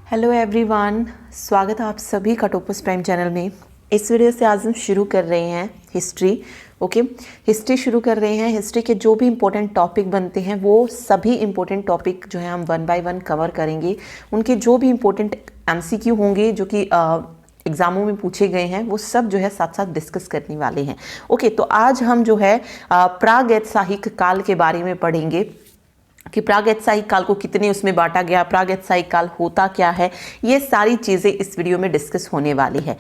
Hello everyone, स्वागत है आप सभी का टोपस प्राइम चैनल में। इस वीडियो से आज हम शुरू कर रहे हैं हिस्ट्री। हिस्ट्री शुरू कर रहे हैं। हिस्ट्री के जो भी इम्पोर्टेंट टॉपिक बनते हैं वो सभी इम्पोर्टेंट टॉपिक जो है हम वन बाय वन कवर करेंगे। उनके जो भी इम्पोर्टेंट एमसीक्यू होंगे जो कि एग्जामों में पूछे गए हैं वो सब जो है साथ साथ डिस्कस करने वाले हैं। तो आज हम जो है प्रागैतिहासिक काल के बारे में पढ़ेंगे कि प्रागैतिहासिक काल को कितने उसमें बांटा गया, प्रागैतिहासिक काल होता क्या है, ये सारी चीज़ें इस वीडियो में डिस्कस होने वाली है।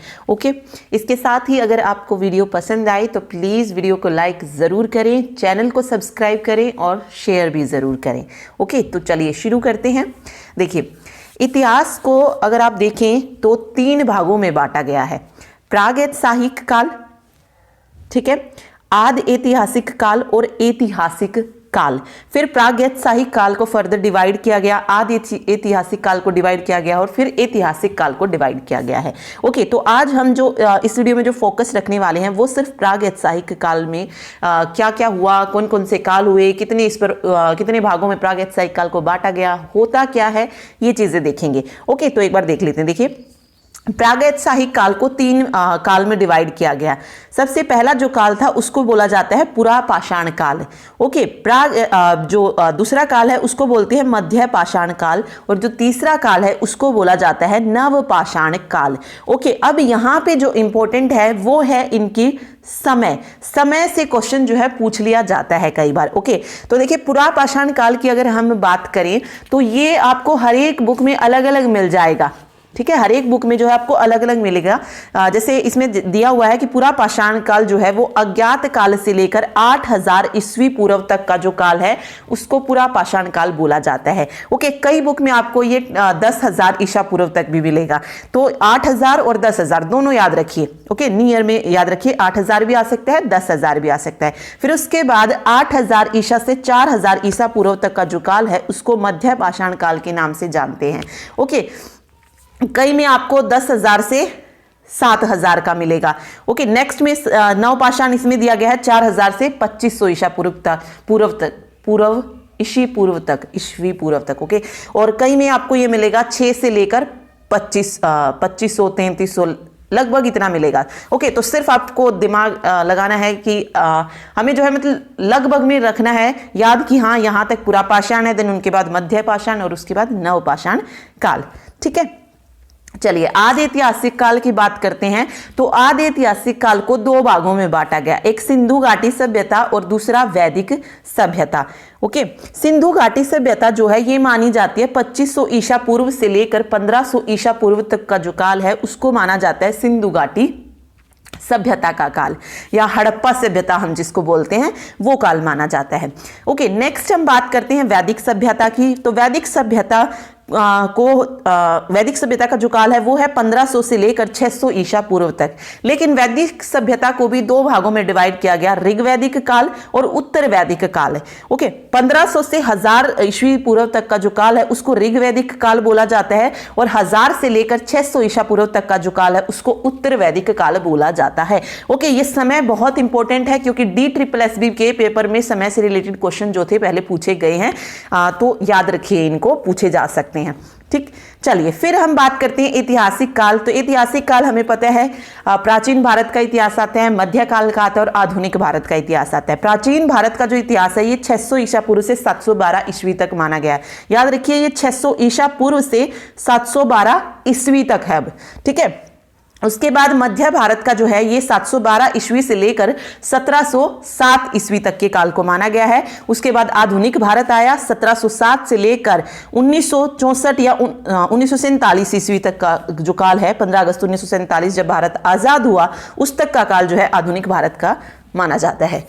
इसके साथ ही अगर आपको वीडियो पसंद आए तो प्लीज़ वीडियो को लाइक ज़रूर करें, चैनल को सब्सक्राइब करें और शेयर भी ज़रूर करें। तो चलिए शुरू करते हैं। देखिए, इतिहास को अगर आप देखें तो 3 भागों में बांटा गया है। प्रागैतिहासिक काल, ठीक है, आदि ऐतिहासिक काल और ऐतिहासिक काल। फिर प्रागैतिहासिक काल को फर्दर डिवाइड किया गया, आदि ऐतिहासिक काल को डिवाइड किया गया और फिर ऐतिहासिक काल को डिवाइड किया गया है। तो आज हम जो इस वीडियो में जो फोकस रखने वाले हैं वो सिर्फ प्रागैतिहासिक काल में क्या क्या हुआ, कौन कौन से काल हुए, कितने भागों में प्रागैतिहासिक काल को बांटा गया, होता क्या है, ये चीजें देखेंगे। तो एक बार देख लेते हैं। देखिए, प्रागैतिहासिक काल को 3 काल में डिवाइड किया गया। सबसे पहला जो काल था उसको बोला जाता है पुरा पाषाण काल। दूसरा काल है उसको बोलते हैं मध्य पाषाण काल और जो तीसरा काल है उसको बोला जाता है नव पाषाण काल। अब यहाँ पे जो इंपॉर्टेंट है वो है इनकी समय से क्वेश्चन जो है पूछ लिया जाता है कई बार। तो देखिए, पुरा पाषाण काल की अगर हम बात करें तो ये आपको हर एक बुक में अलग अलग मिल जाएगा। ठीक है, हर एक बुक में जो है आपको अलग अलग मिलेगा। जैसे इसमें दिया हुआ है कि पूरा पाषाण काल जो है वो अज्ञात काल से लेकर 8000 ईस्वी पूर्व तक का जो काल है उसको पूरा पाषाण काल बोला जाता है। कई बुक में आपको ये 10,000 ईसा पूर्व तक भी मिलेगा। तो 8000 और 10,000 दोनों याद रखिए। नियर में याद रखिए, 8000 भी आ सकता है, 10,000 भी आ सकता है। फिर उसके बाद 8000 ईसा से 4000 ईसा पूर्व तक का जो काल है उसको मध्य पाषाण काल के नाम से जानते हैं। कई में आपको 10,000 से 7,000 का मिलेगा। नेक्स्ट में नव पाषाण इसमें दिया गया है 4000 से 2500 ईसा ईस्वी पूर्व तक। और कई में आपको ये मिलेगा 6 से लेकर 2500 3300 लगभग इतना मिलेगा। तो सिर्फ आपको दिमाग लगाना है कि हमें जो है मतलब लगभग में रखना है याद कि हाँ यहाँ तक पूरा पाषाण है, देन उनके बाद मध्य पाषाण और उसके बाद नव पाषाण काल। ठीक है, चलिए आदि ऐतिहासिक काल की बात करते हैं। तो आदि ऐतिहासिक काल को 2 भागों में बांटा गया, एक सिंधु घाटी सभ्यता और दूसरा वैदिक सभ्यता। सिंधु घाटी सभ्यता जो है ये मानी जाती है 2500 ईसा पूर्व से लेकर 1500 ईसा पूर्व तक का जो काल है उसको माना जाता है सिंधु घाटी सभ्यता का काल, या हड़प्पा सभ्यता हम जिसको बोलते हैं वो काल माना जाता है। नेक्स्ट हम बात करते हैं वैदिक सभ्यता की। तो वैदिक सभ्यता वैदिक सभ्यता का जो काल है वो है 1500 से लेकर 600 ईसा पूर्व तक। लेकिन वैदिक सभ्यता को भी 2 भागों में डिवाइड किया गया, ऋग्वैदिक काल और उत्तर वैदिक काल। 1500 से 1000 ईस्वी पूर्व तक का जो काल है उसको ऋग्वैदिक काल बोला जाता है और 1000 से लेकर 600 ईसा पूर्व तक का जो काल है उसको उत्तर वैदिक काल बोला जाता है। ये समय बहुत इंपॉर्टेंट है क्योंकि DSSB के पेपर में समय से रिलेटेड क्वेश्चन जो थे पहले पूछे गए हैं, तो याद रखिए, इनको पूछे जा सकते हैं। ठीक, चलिए फिर हम बात करते हैं ऐतिहासिक काल। तो ऐतिहासिक काल हमें पता है प्राचीन भारत का इतिहास आता है, मध्यकाल का आता है और आधुनिक भारत का इतिहास आता है। प्राचीन भारत का जो इतिहास है ये 600 ईसा पूर्व से 712 ईस्वी तक माना गया है। याद रखिए, ये 600 ईसा पूर्व से 712 ईस्वी तक है अब। ठीक है, उसके बाद मध्य भारत का जो है ये 712 ईस्वी से लेकर 1707 ईस्वी तक के काल को माना गया है। उसके बाद आधुनिक भारत आया 1707 से लेकर 1964 या 1947 ईस्वी तक का जो काल है, 15 अगस्त 1947 जब भारत आजाद हुआ उस तक का काल जो है आधुनिक भारत का माना जाता है।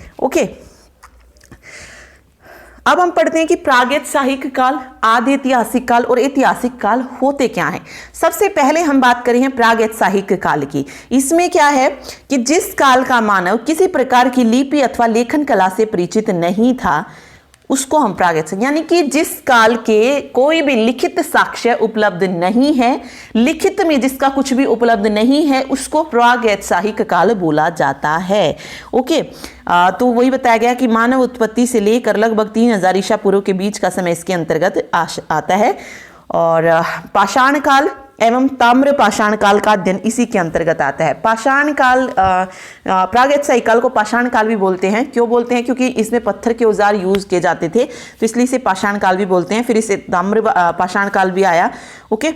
अब हम पढ़ते हैं कि प्रागैतिहासिक काल, आदि ऐतिहासिक काल और ऐतिहासिक काल होते क्या हैं। सबसे पहले हम बात करें प्रागैतिहासिक काल की। इसमें क्या है कि जिस काल का मानव किसी प्रकार की लिपि अथवा लेखन कला से परिचित नहीं था उसको हम प्रागैतिहासिक, यानी कि जिस काल के कोई भी लिखित साक्ष्य उपलब्ध नहीं है, लिखित में जिसका कुछ भी उपलब्ध नहीं है उसको प्रागैतिहासिक काल बोला जाता है। तो वही बताया गया कि मानव उत्पत्ति से लेकर लगभग 3000 ईसा पूर्व के बीच का समय इसके अंतर्गत आता है। और पाषाण काल एवं ताम्र पाषाण काल का अध्ययन इसी के अंतर्गत आता है। पाषाण काल प्रागैतिहासिक काल को पाषाण काल भी बोलते हैं। क्यों बोलते हैं? क्योंकि इसमें पत्थर के औजार यूज किए जाते थे, तो इसलिए इसे पाषाण काल भी बोलते हैं। फिर इसे ताम्र पाषाण काल भी आया। ओके,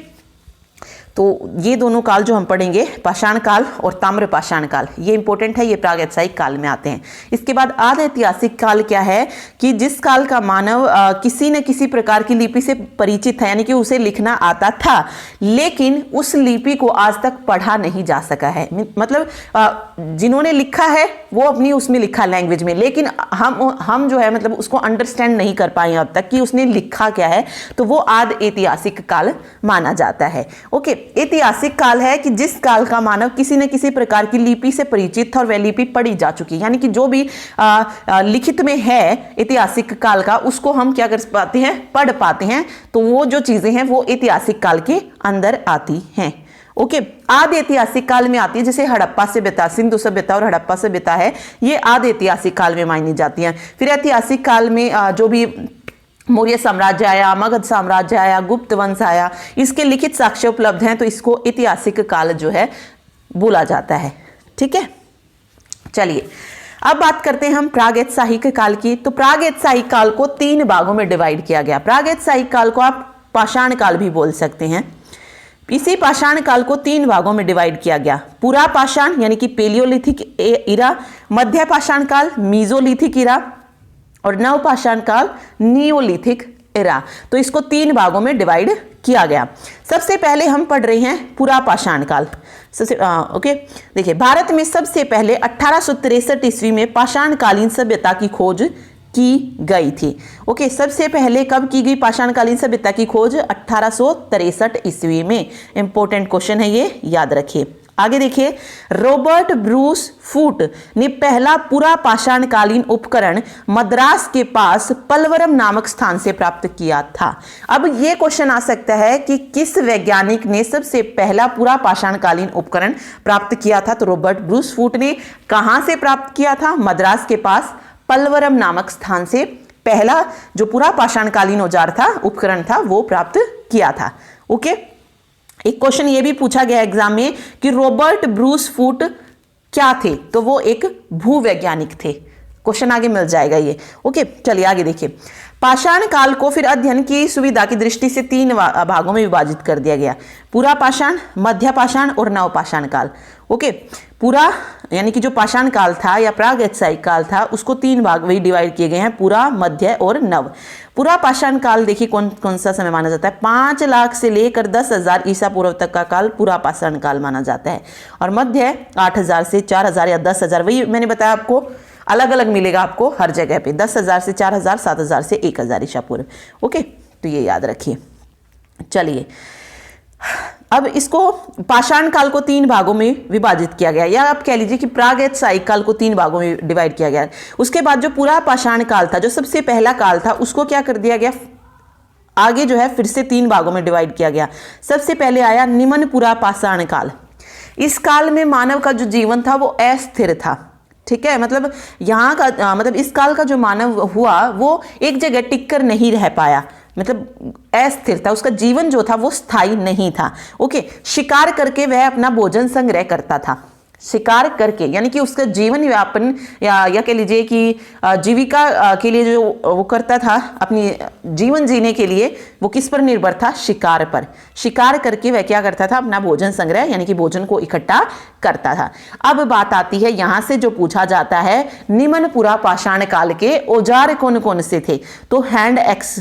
तो ये दोनों काल जो हम पढ़ेंगे, पाषाण काल और ताम्र पाषाण काल, ये इंपॉर्टेंट है, ये प्रागैतिहासिक काल में आते हैं। इसके बाद आदि ऐतिहासिक काल क्या है कि जिस काल का मानव किसी न किसी प्रकार की लिपि से परिचित है, यानी कि उसे लिखना आता था लेकिन उस लिपि को आज तक पढ़ा नहीं जा सका है। मतलब जिन्होंने लिखा है वो अपनी उसमें लिखा लैंग्वेज में, लेकिन हम जो है मतलब उसको अंडरस्टैंड नहीं कर पाए अब तक कि उसने लिखा क्या है, तो वो आदि ऐतिहासिक काल माना जाता है। ओके, ऐतिहासिक काल है कि जिस काल का मानव किसी न किसी प्रकार की लिपि से परिचित था और वह लिपि पढ़ी जा चुकी है, यानी कि जो भी लिखित में है ऐतिहासिक काल का, उसको हम क्या कर पाते हैं, पढ़ पाते हैं। तो वो जो चीजें हैं वो ऐतिहासिक काल के अंदर आती हैं। ओके, आदि ऐतिहासिक काल में आती है, जैसे हड़प्पा सभ्यता, सिंधु सभ्यता और हड़प्पा सभ्यता है, ये आदि ऐतिहासिक काल में मानी जाती हैं। फिर ऐतिहासिक काल में जो भी मौर्य साम्राज्य आया, मगध साम्राज्य आया, गुप्त वंश आया, इसके लिखित साक्ष्य उपलब्ध हैं, तो इसको ऐतिहासिक काल जो है बोला जाता है। ठीक है, चलिए अब बात करते हैं हम प्रागैतिहासिक काल की। तो प्रागैतिहासिक काल को 3 भागों में डिवाइड किया गया। प्रागैतिहासिक काल को आप पाषाण काल भी बोल सकते हैं। इसी पाषाण काल को 3 भागों में डिवाइड किया गया। पूरा पाषाण यानी कि पेलियोलिथिक इरा, मध्य पाषाण काल मीजोलिथिक इरा और नवपाषाण काल नियोलिथिक एरा। तो इसको 3 भागों में डिवाइड किया गया। सबसे पहले हम पढ़ रहे हैं पूरा पाषाण काल। ओके, देखिए भारत में सबसे पहले 1863 ईस्वी में पाषाण कालीन सभ्यता की खोज की गई थी। ओके, सबसे पहले कब की गई पाषाण कालीन सभ्यता की खोज? 1863 ईस्वी में। इंपॉर्टेंट क्वेश्चन है ये, याद रखिए। आगे देखिए, रॉबर्ट ब्रूस फूट ने पहला पूरा पाषाण कालीन उपकरण मद्रास के पास पलवरम नामक स्थान से प्राप्त किया था। अब ये क्वेश्चन आ सकता है कि किस वैज्ञानिक ने सबसे पहला पूरा पाषाण कालीन उपकरण प्राप्त किया था? तो रॉबर्ट ब्रूस फूट ने कहां से प्राप्त किया था? मद्रास के पास पलवरम नामक स्थान से पहला जो पूरा पाषाण कालीन औजार था, उपकरण था, वो प्राप्त किया था। ओके, एक क्वेश्चन ये भी पूछा गया एग्जाम में कि रॉबर्ट ब्रूस फूट क्या थे? तो वो एक भूवैज्ञानिक थे। क्वेश्चन आगे मिल जाएगा ये। ओके, चलिए आगे देखिए। पाषाण काल को फिर अध्ययन की सुविधा की दृष्टि से 3 भागों में विभाजित कर दिया गया। पूरा पाषाण, मध्य पाषाण और नवपाषाण काल। ओके, पूरा यानी कि जो पाषाण काल था या प्रागैतिहासिक काल था, उसको 3 भाग में डिवाइड किए गए हैं, पूरा, मध्य और नव। पूरा पाषाण काल देखिए कौन कौन सा समय माना जाता है? 5 लाख से लेकर 10,000 ईसा पूर्व तक का काल पूरा पाषाण काल माना जाता है। और मध्य 8,000 से 4,000 या 10,000, वही मैंने बताया आपको, अलग अलग मिलेगा आपको हर जगह पे, 10,000 से 4,000, 7,000 से 1,000 ईसा पूर्व। ओके, तो ये याद रखिए। चलिए अब इसको पाषाण काल को 3 भागों में विभाजित किया गया, या आप कह लीजिए कि प्रागैतिहासिक काल को 3 भागों में डिवाइड किया गया। उसके बाद जो पूरा पाषाण काल था, जो सबसे पहला काल था, उसको क्या कर दिया गया? आगे जो है फिर से 3 भागों में डिवाइड किया गया। सबसे पहले आया निम्न पूरा पाषाण काल। इस काल में मानव का जो जीवन था वो अस्थिर था। ठीक है, मतलब यहाँ का मतलब इस काल का जो मानव हुआ वो एक जगह टिक कर नहीं रह पाया, मतलब अस्थिर था, उसका जीवन जो था वो स्थायी नहीं था। ओके, शिकार करके वह अपना भोजन संग्रह करता था। शिकार करके यानी कि उसका जीवन यापन या कह लीजिए कि जीविका के लिए जो वो करता था, अपनी जीवन जीने के लिए वो किस पर निर्भर था? शिकार पर। शिकार करके वह क्या करता था? अपना भोजन संग्रह यानी कि भोजन को इकट्ठा करता था। अब बात आती है यहां से जो पूछा जाता है, निम्न पूरा पाषाण काल के औजार कौन कौन से थे? तो हैंड एक्स,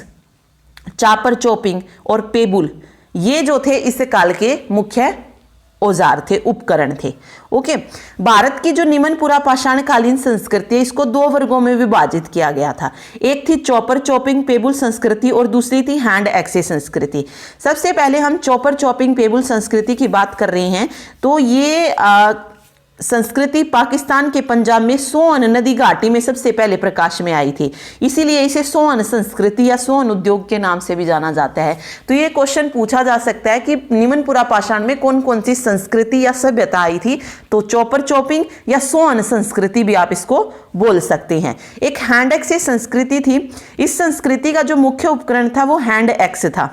चापर चॉपिंग और पेबुल, ये जो थे इस काल के मुख्य औजार थे, उपकरण थे। ओके, भारत की जो निम्न पूरा पाषाण कालीन संस्कृति है, इसको 2 वर्गों में विभाजित किया गया था। एक थी चॉपर चॉपिंग पेबुल संस्कृति और दूसरी थी हैंड एक्से संस्कृति। सबसे पहले हम चॉपर चॉपिंग पेबुल संस्कृति की बात कर रहे हैं। तो ये संस्कृति पाकिस्तान के पंजाब में सोन नदी घाटी में सबसे पहले प्रकाश में आई थी, इसीलिए इसे सोन संस्कृति या सोन उद्योग के नाम से भी जाना जाता है। तो ये क्वेश्चन पूछा जा सकता है कि निम्न पूरा पाषाण में कौन कौन सी संस्कृति या सभ्यता आई थी? तो चॉपर चॉपिंग या सोन संस्कृति भी आप इसको बोल सकते हैं। एक हैंड एक्स संस्कृति थी। इस संस्कृति का जो मुख्य उपकरण था वो हैंड एक्स था।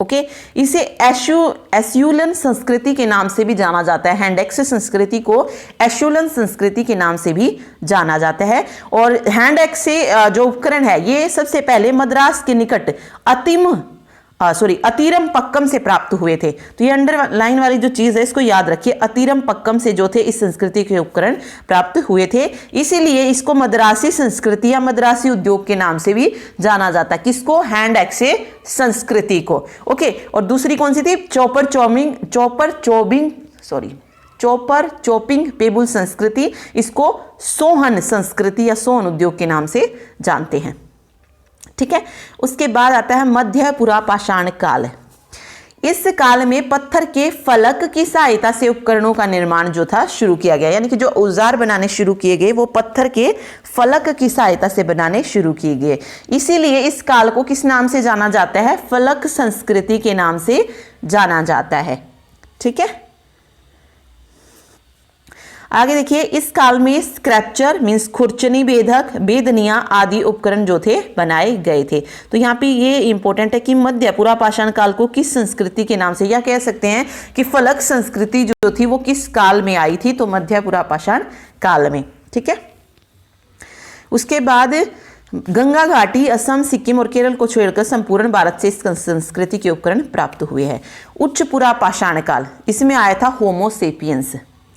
ओके इसे एशुलन संस्कृति के नाम से भी जाना जाता है। हैंड एक्स संस्कृति को एशुलन संस्कृति के नाम से भी जाना जाता है। और हैंड एक्स से जो उपकरण है ये सबसे पहले मद्रास के निकट अतीरम पक्कम से प्राप्त हुए थे। तो ये अंडरलाइन वाली जो चीज है इसको याद रखिए, अतीरम पक्कम से जो थे इस संस्कृति के उपकरण प्राप्त हुए थे, इसीलिए इसको मद्रासी संस्कृति या मद्रासी उद्योग के नाम से भी जाना जाता है। किसको? हैंड एक्से संस्कृति को। ओके, और दूसरी कौन सी थी? चोपर चोपिंग पेबुल संस्कृति, इसको सोहन संस्कृति या सोहन उद्योग के नाम से जानते हैं। ठीक है, उसके बाद आता है मध्य पुरापाषाण काल। इस काल में पत्थर के फलक की सहायता से उपकरणों का निर्माण जो था शुरू किया गया, यानी कि जो औजार बनाने शुरू किए गए वो पत्थर के फलक की सहायता से बनाने शुरू किए गए। इसीलिए इस काल को किस नाम से जाना जाता है? फलक संस्कृति के नाम से जाना जाता है। ठीक है, आगे देखिए, इस काल में स्क्रैप्चर मीन्स खुरचनी भेदक, बेदनिया आदि उपकरण जो थे बनाए गए थे। तो यहाँ पे ये इंपॉर्टेंट है कि मध्य पुरापाषाण काल को किस संस्कृति के नाम से, या कह सकते हैं कि फलक संस्कृति जो थी वो किस काल में आई थी? तो मध्य पुरापाषाण काल में। ठीक है, उसके बाद गंगा घाटी, असम, सिक्किम और केरल को छोड़कर संपूर्ण भारत से इस संस्कृति के उपकरण प्राप्त हुए हैं। उच्च पुरापाषाण काल, इसमें आया था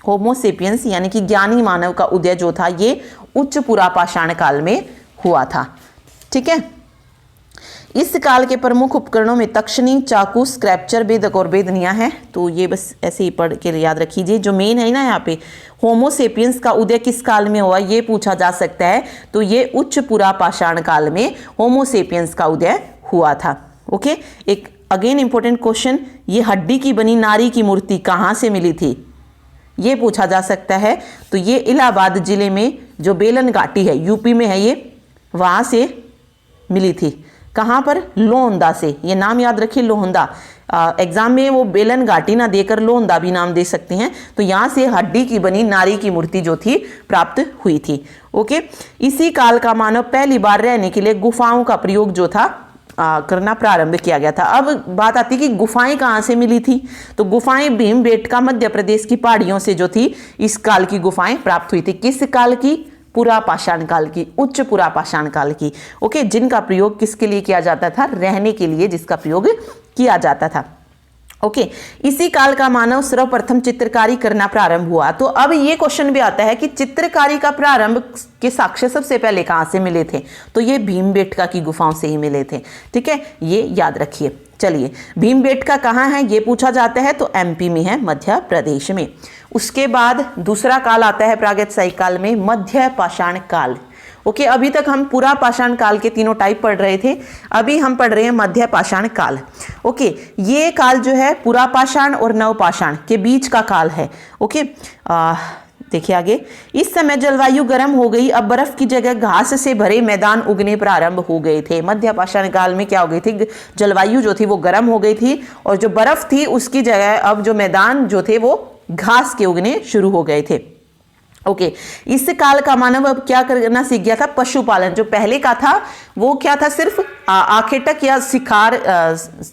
होमोसेपियंस यानी कि ज्ञानी मानव का उदय जो था ये उच्च पुरापाषाण काल में हुआ था। ठीक है, इस काल के प्रमुख उपकरणों में तक्षणी, चाकू, स्क्रैप्चर, बेदक और बेदनिया है। तो ये बस ऐसे ही पढ़ के याद रखिए। जो मेन है ना यहाँ पे, होमोसेपियंस का उदय किस काल में हुआ ये पूछा जा सकता है। तो ये उच्च पुरापाषाण काल में होमोसेपियंस का उदय हुआ था। ओके, एक अगेन इंपॉर्टेंट क्वेश्चन, ये हड्डी की बनी नारी की मूर्ति कहाँ से मिली थी ये पूछा जा सकता है। तो ये इलाहाबाद जिले में जो बेलन घाटी है, यूपी में है, ये वहाँ से मिली थी। कहाँ पर? लोहंदा से। ये नाम याद रखिए, लोहंदा। एग्जाम में वो बेलन घाटी ना देकर लोहंदा भी नाम दे सकते हैं। तो यहाँ से हड्डी की बनी नारी की मूर्ति जो थी प्राप्त हुई थी। ओके, इसी काल का मानव पहली बार रहने के लिए गुफाओं का प्रयोग जो था करना प्रारंभ किया गया था। अब बात आती है कि गुफाएं कहाँ से मिली थी? तो गुफाएं भीमबेटका मध्य प्रदेश की पहाड़ियों से जो थी इस काल की गुफाएं प्राप्त हुई थी। किस काल की? पुरापाषाण काल की, उच्च पुरापाषाण काल की। ओके, जिनका प्रयोग किसके लिए किया जाता था? रहने के लिए जिसका प्रयोग किया जाता था। ओके, इसी काल का मानव सर्वप्रथम चित्रकारी करना प्रारंभ हुआ। तो अब ये क्वेश्चन भी आता है कि चित्रकारी का प्रारंभ के साक्ष्य सबसे पहले कहाँ से मिले थे? तो ये भीमबेटका की गुफाओं से ही मिले थे। ठीक है, ये याद रखिए। चलिए, भीमबेटका कहाँ है ये पूछा जाता है, तो एमपी में है, मध्य प्रदेश में। उसके बाद दूसरा काल आता है प्रागैतिहासिक काल में, मध्य पाषाण काल। ओके, अभी तक हम पुरापाषाण काल के तीनों टाइप पढ़ रहे थे, अभी हम पढ़ रहे हैं मध्य पाषाण काल। ओके, ये काल जो है पुरापाषाण और नवपाषाण के बीच का काल है। ओके, देखिए आगे, इस समय जलवायु गर्म हो गई, अब बर्फ की जगह घास से भरे मैदान उगने प्रारंभ हो गए थे। मध्य पाषाण काल में क्या हो गई थी? जलवायु जो थी वो गर्म हो गई थी और जो बर्फ थी उसकी जगह अब जो मैदान जो थे वो घास के उगने शुरू हो गए थे। ओके, इस काल का मानव अब क्या करना सीख गया था? पशुपालन। जो पहले का था वो क्या था? सिर्फ आखेटक या शिकार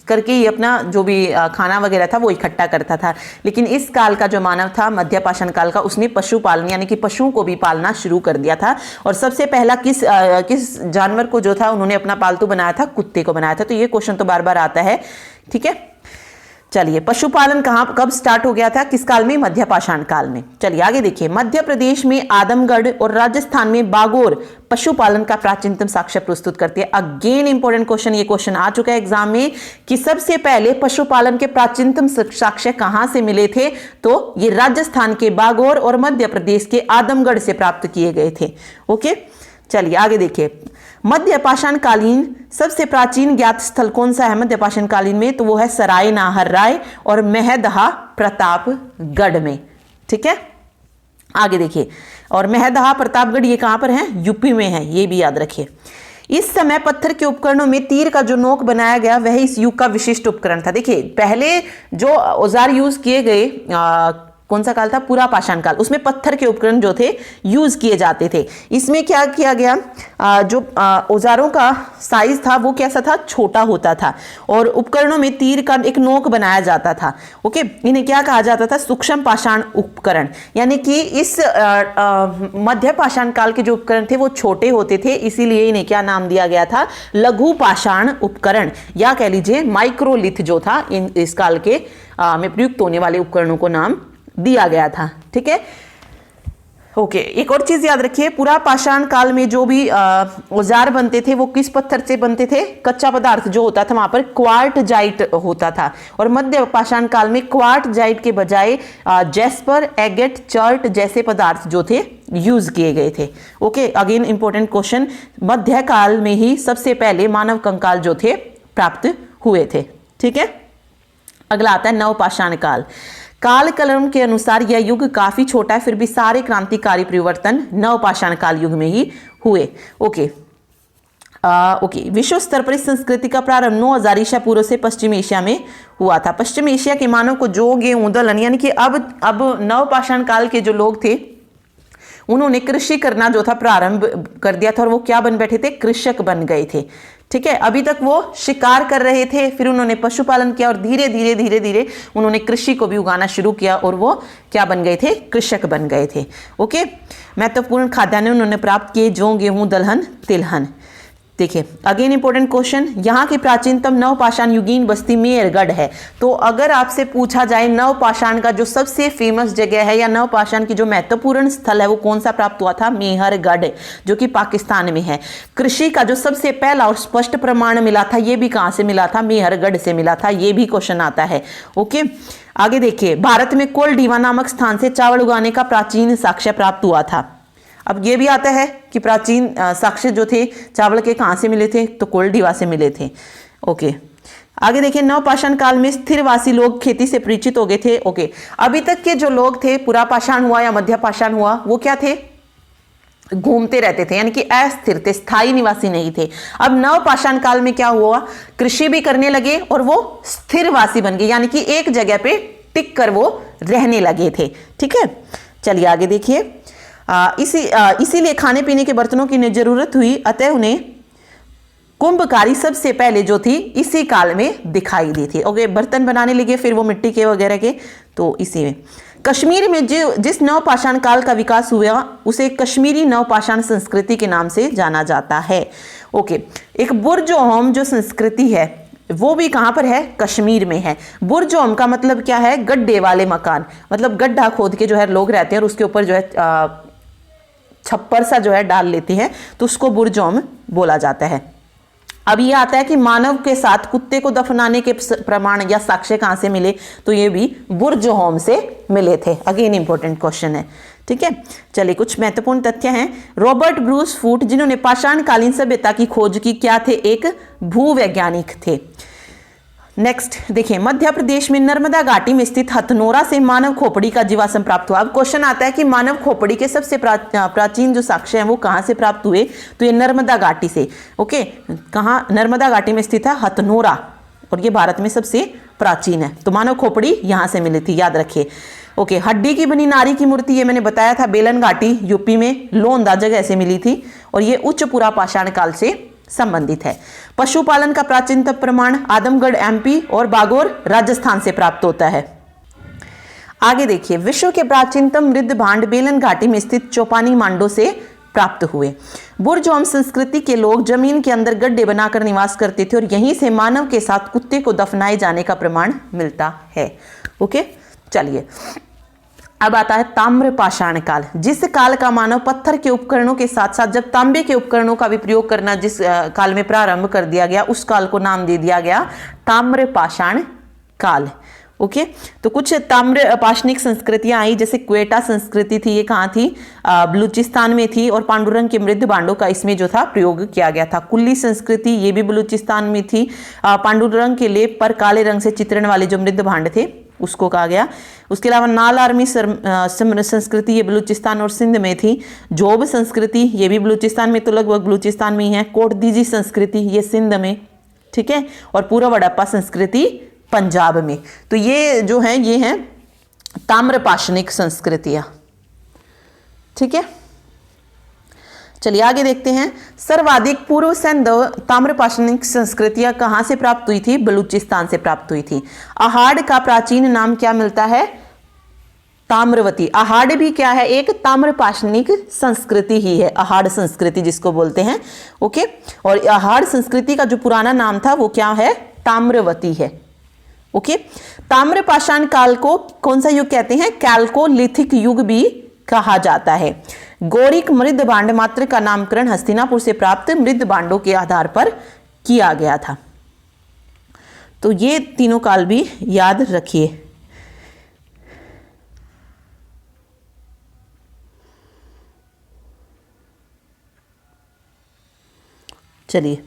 करके ही अपना जो भी खाना वगैरह था वो इकट्ठा करता था। लेकिन इस काल का जो मानव था, मध्य पाषाण काल का, उसने पशुपालन यानी कि पशुओं को भी पालना शुरू कर दिया था। और सबसे पहला किस जानवर को जो था उन्होंने अपना पालतू बनाया था? कुत्ते को बनाया था। तो ये क्वेश्चन तो बार बार आता है। ठीक है, चलिए, पशुपालन कब स्टार्ट हो गया था? किस काल में? मध्य पाषाण काल में। चलिए आगे देखिए, मध्य प्रदेश में आदमगढ़ और राजस्थान में बागोर पशुपालन का प्राचीनतम साक्ष्य प्रस्तुत करते हैं। अगेन इंपॉर्टेंट क्वेश्चन, ये क्वेश्चन आ चुका है एग्जाम में कि सबसे पहले पशुपालन के प्राचीनतम साक्ष्य कहां से मिले थे? तो ये राजस्थान के बागोर और मध्य प्रदेश के आदमगढ़ से प्राप्त किए गए थे। ओके, चलिए आगे देखिए, मध्य पाषाण कालीन सबसे प्राचीन ज्ञात स्थल कौन सा है मध्य पाषाण कालीन में? तो वो है सराय नाहर राय और महदहा प्रतापगढ़ में। ठीक है, आगे देखिए, और महदहा प्रतापगढ़ ये कहां पर है? यूपी में है, ये भी याद रखिए। इस समय पत्थर के उपकरणों में तीर का जो नोक बनाया गया वह इस युग का विशिष्ट उपकरण था। देखिए, पहले जो औजार यूज किए गए कौन सा काल था? पूरा पाषाण काल। उसमें पत्थर के उपकरण जो थे यूज किए जाते थे। इसमें क्या किया गया, जो औजारों का साइज था वो कैसा था? छोटा होता था, और उपकरणों में तीर का एक नोक बनाया जाता था। ओके, इन्हें क्या कहा जाता था? सूक्ष्म पाषाण उपकरण। यानी कि इस मध्य पाषाण काल के जो उपकरण थे वो छोटे होते थे, इसीलिए इन्हें क्या नाम दिया गया था? लघु पाषाण उपकरण, या कह लीजिए माइक्रोलिथ जो था इस काल के में प्रयुक्त होने वाले उपकरणों को नाम दिया गया था। ठीक है, ओके। एक और चीज याद रखिए, पूरा पाषाण काल में जो भी औजार बनते थे वो किस पत्थर से बनते थे? कच्चा पदार्थ जो होता था वहां पर क्वार्टजाइट होता था, और मध्य पाषाण काल में क्वार्टजाइट के बजाय जैस्पर, एगेट, चर्ट जैसे पदार्थ जो थे यूज किए गए थे। ओके, अगेन इंपॉर्टेंट क्वेश्चन, मध्य काल में ही सबसे पहले मानव कंकाल जो थे प्राप्त हुए थे। ठीक है, अगला आता है नवपाषाण काल। काल कलम के अनुसार यह युग काफी छोटा है, फिर भी सारे क्रांतिकारी परिवर्तन नवपाषाण काल युग में ही हुए। Okay, okay. विश्व स्तर पर इस संस्कृति का प्रारंभ 9000 ईसा पूर्व से पश्चिम एशिया में हुआ था। पश्चिम एशिया के मानव को जौ, गेहूं, दलहन, यानी कि अब नवपाषाण काल के जो लोग थे उन्होंने कृषि करना जो था प्रारंभ कर दिया था, और वो क्या बन बैठे थे? कृषक बन गए थे। ठीक है, अभी तक वो शिकार कर रहे थे, फिर उन्होंने पशुपालन किया, और धीरे धीरे उन्होंने कृषि को भी उगाना शुरू किया, और वो क्या बन गए थे? कृषक बन गए थे। ओके, महत्वपूर्ण खाद्यान्न उन्होंने प्राप्त किए, जौ, गेहूं, दलहन, तिलहन। देखिए, अगेन इंपॉर्टेंट क्वेश्चन, यहाँ की प्राचीनतम नवपाषाण युगीन बस्ती मेहरगढ़ है। तो अगर आपसे पूछा जाए नवपाषाण का जो सबसे फेमस जगह है या नवपाषाण की जो महत्वपूर्ण स्थल है वो कौन सा प्राप्त हुआ था? मेहरगढ़, जो कि पाकिस्तान में है। कृषि का जो सबसे पहला और स्पष्ट प्रमाण मिला था, ये भी कहाँ से मिला था? मेहरगढ़ से मिला था। ये भी क्वेश्चन आता है। ओके, आगे देखिए, भारत में कोलडीवा नामक स्थान से चावल उगाने का प्राचीन साक्ष्य प्राप्त हुआ था। अब ये भी आता है कि प्राचीन साक्ष्य जो थे चावल के कहाँ से मिले थे? तो कोलडीवा से मिले थे। ओके, आगे देखिए, नवपाषाण काल में स्थिरवासी लोग खेती से परिचित हो गए थे। ओके, अभी तक के जो लोग थे, पूरा पाषाण हुआ या मध्य पाषाण हुआ, वो क्या थे? घूमते रहते थे, यानी कि अस्थिर थे, स्थायी निवासी नहीं थे। अब नवपाषाण काल में क्या हुआ? कृषि भी करने लगे और वो स्थिरवासी बन गए, यानी कि एक जगह पे टिक कर वो रहने लगे थे। ठीक है, चलिए आगे देखिए, इसीलिए खाने पीने के बर्तनों की जरूरत हुई, अतः उन्हें कुंभकारी सबसे पहले जो थी इसी काल में दिखाई दी थी। ओके, बर्तन बनाने लगे, फिर वो मिट्टी के वगैरह के, तो इसी में कश्मीर में जिस नवपाषाण काल का विकास हुआ उसे कश्मीरी नवपाषाण संस्कृति के नाम से जाना जाता है। ओके, एक बुर्जोहम जो संस्कृति है वो भी कहां पर है? कश्मीर में है। बुर्जोहम का मतलब क्या है? गड्ढे वाले मकान, मतलब गड्ढा खोद के जो है लोग रहते हैं और उसके ऊपर जो है छप्पर सा जो है डाल लेते हैं, तो उसको बुर्जोहम बोला जाता है। अब ये आता है कि मानव के साथ कुत्ते को दफनाने के प्रमाण या साक्ष्य कहां से मिले? तो ये भी बुर्जोहम से मिले थे। अगेन इंपॉर्टेंट क्वेश्चन है। ठीक है, चलिए कुछ महत्वपूर्ण तथ्य हैं। रॉबर्ट ब्रूस फूट, जिन्होंने पाषाणकालीन सभ्यता की खोज की, क्या थे? एक भूवैज्ञानिक थे। नेक्स्ट देखिए, मध्य प्रदेश में नर्मदा घाटी में स्थित हथनोरा से मानव खोपड़ी का जीवाश्म प्राप्त हुआ। अब क्वेश्चन आता है कि मानव खोपड़ी के सबसे प्राचीन जो साक्ष्य हैं वो कहां से प्राप्त हुए? तो ये नर्मदा घाटी से। ओके, कहाँ? नर्मदा घाटी में स्थित है हथनोरा, और ये भारत में सबसे प्राचीन है। तो मानव खोपड़ी यहां से मिली थी, याद रखिए। ओके, हड्डी की बनी नारी की मूर्ति, ये मैंने बताया था, बेलन घाटी यूपी में लोंदा जगह से मिली थी, और ये उच्च पुरा पाषाण काल से संबंधित है। पशुपालन का प्राचीनतम प्रमाण आदमगढ़ एमपी और बागोर राजस्थान से प्राप्त होता है। आगे देखिए, विश्व के प्राचीनतम मृद भांड बेलन घाटी में स्थित चौपानी मांडो से प्राप्त हुए। बुर्जोहम संस्कृति के लोग जमीन के अंदर गड्ढे बनाकर निवास करते थे, और यहीं से मानव के साथ कुत्ते को दफनाए जाने का प्रमाण मिलता है। ओके, चलिए अब आता है ताम्र पाषाण काल, जिस काल का मानव पत्थर के उपकरणों के साथ साथ जब तांबे के उपकरणों का भी प्रयोग करना जिस काल में प्रारंभ कर दिया गया, उस काल को नाम दे दिया गया ताम्र पाषाण काल। ओके, तो कुछ ताम्र पाषाणिक संस्कृतियां आई, जैसे क्वेटा संस्कृति थी, ये कहाँ थी? बलूचिस्तान में थी, और पांडुरंग के मृद भांडों का इसमें जो था प्रयोग किया गया था। कुल्ली संस्कृति, ये भी बलूचिस्तान में थी। पांडुरंग के लेप पर काले रंग से चित्रण वाले जो मृद भांड थे उसको कहा गया। उसके अलावा नाल आर्मी संस्कृति, ये बलूचिस्तान और सिंध में थी। जोब संस्कृति, ये भी बलूचिस्तान में, तो लगभग बलूचिस्तान में ही है। कोटदीजी संस्कृति, ये सिंध में, ठीक है। और पूर्व हड़प्पा संस्कृति पंजाब में। तो ये जो है ये हैं ताम्रपाषाणिक संस्कृतियां। ठीक है, चलिए आगे देखते हैं। सर्वाधिक पूर्व सैंधव ताम्रपाषाणिक संस्कृतियां कहां से प्राप्त हुई थी? बलूचिस्तान से प्राप्त हुई थी। अहाड़ का प्राचीन नाम क्या मिलता है? ताम्रवती। अहाड़ भी क्या है? एक ताम्रपाषाणिक संस्कृति ही है, अहाड़ संस्कृति जिसको बोलते हैं। ओके, और अहाड़ संस्कृति का जो पुराना नाम था वो क्या है? ताम्रवती है। ओके, ताम्रपाषाण काल को कौन सा युग कहते हैं? कैल्कोलिथिक युग भी कहा जाता है। गौरिक मृद भांड मात्र का नामकरण हस्तिनापुर से प्राप्त मृद भांडों के आधार पर किया गया था। तो ये तीनों काल भी याद रखिए। चलिए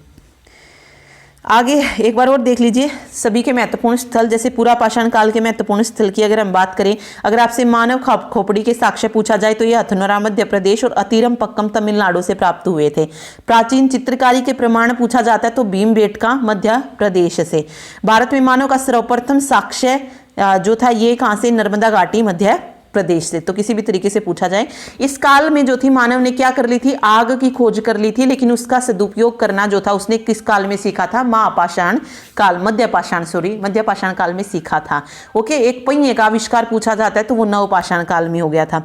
आगे एक बार और देख लीजिए सभी के महत्वपूर्ण स्थल। जैसे पूरा पाषाण काल के महत्वपूर्ण स्थल की अगर हम बात करें, अगर आपसे मानव खोपड़ी के साक्ष्य पूछा जाए तो ये हथनोरा मध्य प्रदेश और अतिरम पक्कम तमिलनाडु से प्राप्त हुए थे। प्राचीन चित्रकारी के प्रमाण पूछा जाता है तो भीमबेटका मध्य प्रदेश से। भारत में मानव का सर्वप्रथम साक्ष्य जो था ये कहाँ से? नर्मदा घाटी मध्य प्रदेश से। तो किसी भी तरीके से पूछा जाए, इस काल में जो थी मानव ने क्या कर ली थी? आग की खोज कर ली थी, लेकिन उसका सदुपयोग करना जो था उसने किस काल में सीखा था? महापाषाण काल, मध्य पाषाण काल में सीखा था। ओके, एक पहिए का आविष्कार पूछा जाता है तो वो नवपाषाण काल में हो गया था।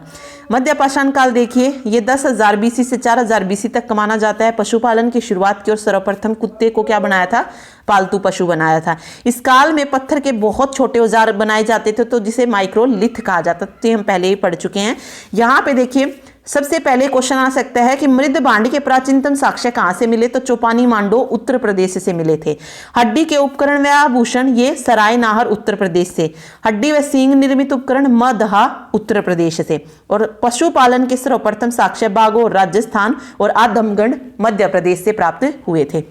मध्य पाषाण काल देखिए, ये 10,000 BC से 4,000 BC तक का माना जाता है। पशुपालन की शुरुआत की और सर्वप्रथम कुत्ते को क्या बनाया था? पालतू पशु बनाया था। इस काल में पत्थर के बहुत छोटे औजार बनाए जाते थे तो जिसे माइक्रोलिथ कहा जाता था। तो हम पहले ही पढ़ चुके हैं। यहाँ पे देखिए सबसे पहले क्वेश्चन आ सकता है कि मृद भांड के प्राचीनतम साक्ष्य कहां से मिले? तो चौपानी मांडो उत्तर प्रदेश से मिले थे। हड्डी के उपकरण व आभूषण ये सराय नाहर उत्तर प्रदेश से। हड्डी व सींग निर्मित उपकरण मदहा उत्तर प्रदेश से। और पशुपालन के सर्वप्रथम साक्ष्य बागोर राजस्थान और आदमगढ़ मध्य प्रदेश से प्राप्त हुए थे।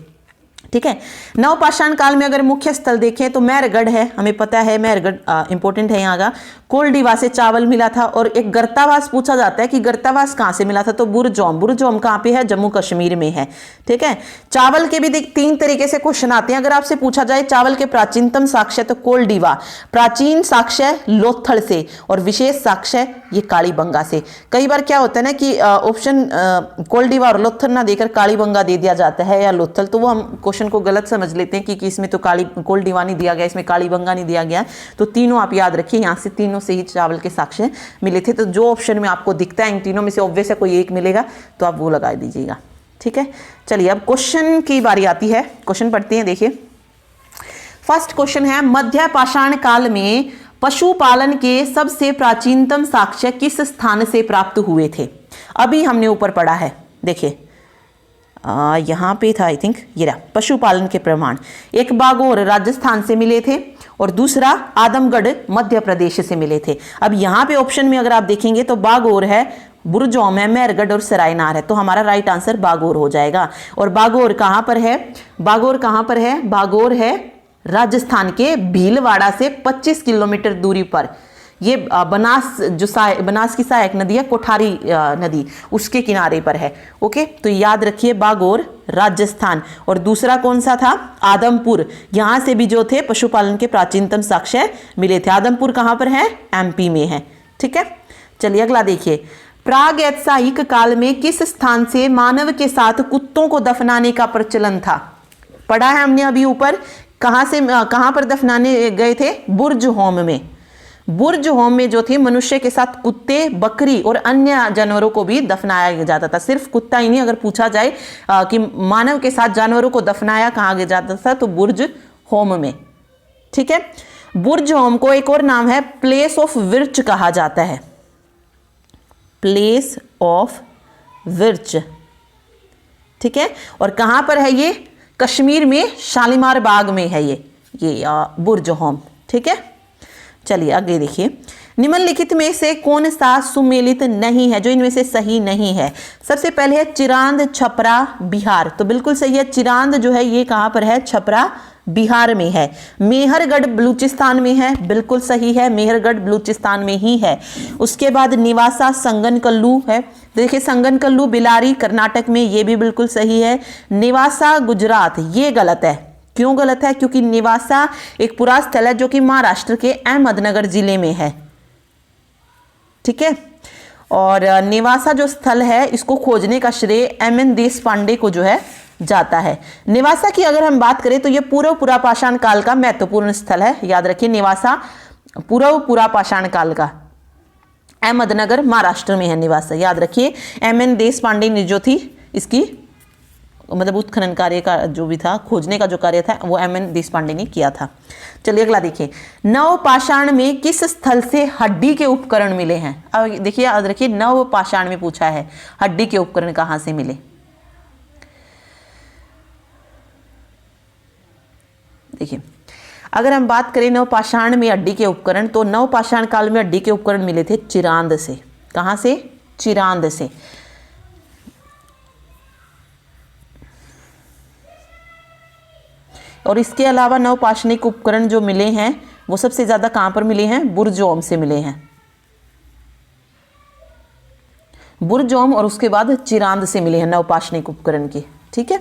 ठीक है, नवपाषाण काल में अगर मुख्य स्थल देखें तो मेहरगढ़ है, हमें पता है मेहरगढ़ इंपॉर्टेंट है यहाँ का। कोल्डीवा से चावल मिला था। और एक गर्तावास पूछा जाता है कि गर्तावास कहाँ से मिला था? तो बुरजौम कहाँ पे है? जम्मू कश्मीर में है। ठीक है, चावल के भी तीन तरीके से क्वेश्चन आते हैं। अगर आपसे पूछा जाए चावल के प्राचीनतम साक्ष्य तो कोल्डीवा, प्राचीन साक्ष्य लोथल से और विशेष साक्ष्य ये कालीबंगा से। कई बार क्या होता है ना कि ऑप्शन कोल्डीवा और लोथल ना देकर कालीबंगा दे दिया जाता है या लोथल, तो वो हम क्वेश्चन को गलत समझ लेते हैं कि इसमें तो कोल्डीवा नहीं दिया गया, इसमें कालीबंगा नहीं दिया गया। तो तीनों आप याद रखिए, यहाँ से तीनों से ही चावल के साक्ष्य मिले थे। तो जो ऑप्शन में आपको दिखता है इन तीनों में से ऑब्वियस है कोई एक मिलेगा तो आप वो लगा दीजिएगा। ठीक है, चलिए अब क्वेश्चन की बारी आती है। क्वेश्चन पढ़ते हैं। देखिए फर्स्ट क्वेश्चन है, मध्य पाषाण काल में पशुपालन के सबसे प्राचीनतम साक्ष्य किस स्थान से प्राप्त हुए थे? अभी हमने ऊपर पढ़ा है, देखिए यहाँ पे था आई थिंक, ये रहा पशुपालन के प्रमाण। एक बागोर राजस्थान से मिले थे और दूसरा आदमगढ़ मध्य प्रदेश से मिले थे। अब यहाँ पे ऑप्शन में अगर आप देखेंगे तो बागोर है, बुरजौम है, मेहरगढ़ और सरायनार है। तो हमारा राइट आंसर बागोर हो जाएगा। और बागोर कहाँ पर है? बागोर कहाँ पर है? बागोर है राजस्थान के भीलवाड़ा से 25 किलोमीटर दूरी पर। ये बनास की सहायक नदी है, कोठारी नदी, उसके किनारे पर है। ओके, तो याद रखिए बागोर राजस्थान। और दूसरा कौन सा था? आदमपुर। यहां से भी जो थे पशुपालन के प्राचीनतम साक्ष्य मिले थे। आदमपुर कहां पर है? एमपी में है। ठीक है, चलिए अगला देखिए। प्राग ऐतिहासिक काल में किस स्थान से मानव के साथ कुत्तों को दफनाने का प्रचलन था? पढ़ा है हमने अभी ऊपर। कहां पर दफनाने गए थे? बुर्ज होम में। बुर्ज होम में जो थे मनुष्य के साथ कुत्ते, बकरी और अन्य जानवरों को भी दफनाया जाता था। सिर्फ कुत्ता ही नहीं, अगर पूछा जाए कि मानव के साथ जानवरों को दफनाया कहाँ जाता था तो बुर्ज होम में। ठीक है, बुर्ज होम को एक और नाम है प्लेस ऑफ विर्च कहा जाता है। प्लेस ऑफ विर्च। ठीक है, और कहां पर है ये? कश्मीर में शालीमार बाग में है ये बुर्ज होम। ठीक है, चलिए आगे देखिए। निम्नलिखित में से कौन सा सुमेलित नहीं है, जो इनमें से सही नहीं है? सबसे पहले है चिरांद, छपरा, बिहार। तो बिल्कुल सही है। चिरांद जो है ये कहां पर है? छपरा बिहार में है। मेहरगढ़ बलूचिस्तान में है, बिल्कुल सही है, मेहरगढ़ बलूचिस्तान में ही है। उसके बाद निवासा संगनकल्लू है। देखिए संगनकल्लू बिलारी कर्नाटक में, ये भी बिल्कुल सही है। निवासा गुजरात, ये गलत है। क्यों गलत है? क्योंकि निवासा एक पुरा स्थल है जो कि महाराष्ट्र के अहमदनगर जिले में है। ठीक है। और नेवासा जो स्थल है इसको खोजने का श्रेय एम.एन. देशपांडे को जो है जाता है। नेवासा की अगर हम बात करें तो ये पूर्व पुरापाषाण काल का महत्वपूर्ण स्थल है, याद रखिए नेवासा पूर्व पुरापाषाण काल का, अहमदनगर महाराष्ट्र में है नेवासा, याद रखिए। एम.एन. देशपांडे ने जो थी इसकी मतलब उत्खनन कार्य का जो भी था, खोजने का जो कार्य था वो एम.एन. देशपांडे ने किया था। चलिए अगला देखिए, नवपाषाण में किस स्थल से हड्डी के उपकरण मिले हैं। अब देखिए याद रखिए नवपाषाण में पूछा है हड्डी के उपकरण कहां से मिले। देखिए अगर हम बात करें नवपाषाण में हड्डी के उपकरण, तो नवपाषाण काल में हड्डी के उपकरण मिले थे चिरांद से। कहां से? चिरांद से। और इसके अलावा नवपाषाणिक उपकरण जो मिले हैं वो सबसे ज्यादा कहां पर मिले हैं? बुरजोम से मिले हैं। बुरजोम और उसके बाद चिरांद से मिले हैं नवपाषाणिक उपकरण के। ठीक है,